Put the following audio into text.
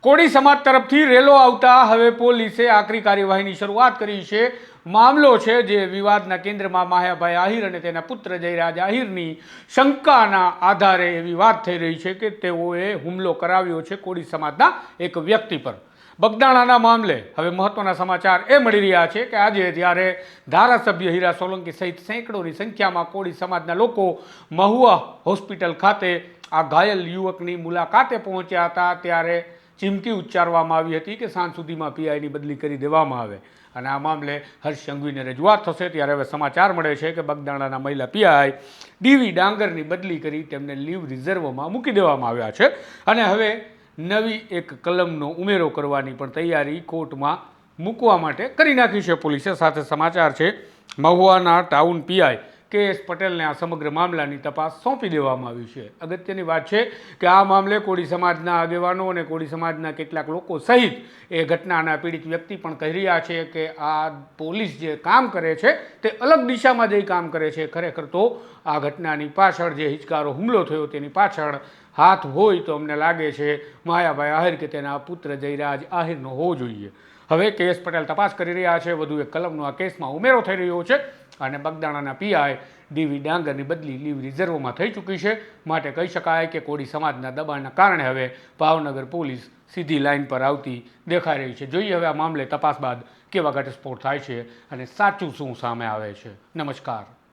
કોળી સમાજ તરફથી રેલો આવતા હવે પોલીસે આકરી કાર્યવાહીની શરૂઆત કરી છે। મામલો છે જે વિવાદના કેન્દ્રમાં માયાભાઈ આહિર અને તેના પુત્ર જયરાજ આહિરની શંકાના આધારે એવી વાત થઈ રહી છે કે તેઓએ હુમલો કરાવ્યો છે કોળી સમાજના એક વ્યક્તિ પર। બગદાણાના મામલે હવે મહત્વના સમાચાર એ મળી રહ્યા છે કે આજે જ્યારે ધારાસભ્ય હીરા સોલંકી સહિત સેંકડોની સંખ્યામાં કોળી સમાજના લોકો મહુવા હોસ્પિટલ ખાતે આ ઘાયલ યુવકની મુલાકાતે પહોંચ્યા હતા ત્યારે ચીમકી ઉચ્ચારવામાં આવી હતી કે સાંજ સુધીમાં પીઆઈની બદલી કરી દેવામાં આવે અને આ મામલે હર્ષ સંઘવીને રજૂઆત થશે। ત્યારે હવે સમાચાર મળે છે કે બગદાણાના મહિલા પીઆઈ ડીવી ડાંગરની બદલી કરી તેમને લીવ રિઝર્વમાં મૂકી દેવામાં આવ્યા છે અને હવે નવી એક કલમનો ઉમેરો કરવાની પણ તૈયારી કોર્ટમાં મૂકવા માટે કરી નાખી છે પોલીસે। સાથે સમાચાર છે મહુવાના ટાઉન પીઆઈ કે.એસ. પટેલને આ સમગ્ર મામલાની તપાસ સોંપી દેવામાં આવી છે। અગત્યની વાત છે કે આ મામલે કોળી સમાજના આગેવાનો અને કોળી સમાજના કેટલાક લોકો સહિત એ ઘટનાના પીડિત વ્યક્તિ પણ કહી રહ્યા છે કે આ પોલીસ જે કામ કરે છે તે અલગ દિશામાં જઈ કામ કરે છે। ખરેખર તો આ ઘટનાની પાછળ જે હિચકારો હુમલો થયો તેની પાછળ હાથ હોય તો અમને લાગે છે માયાભાઈ આહિર કે તેના પુત્ર જયરાજ આહિરનો હોવો જોઈએ। હવે કે.એસ. પટેલ તપાસ કરી રહ્યા છે। વધુ એક કલમનો આ કેસમાં ઉમેરો થઈ રહ્યો છે અને બગદાણાના પીઆઈ ડીવી ડાંગરની બદલી લીવ રિઝર્વમાં થઈ ચૂકી છે। માટે કહી શકાય કે કોળી સમાજના દબાણના કારણે હવે ભાવનગર પોલીસ સીધી લાઇન પર આવતી દેખાઈ રહી છે। જોઈએ હવે આ મામલે તપાસ બાદ કેવા ઘટસ્ફોટ થાય છે અને સાચું શું સામે આવે છે। નમસ્કાર।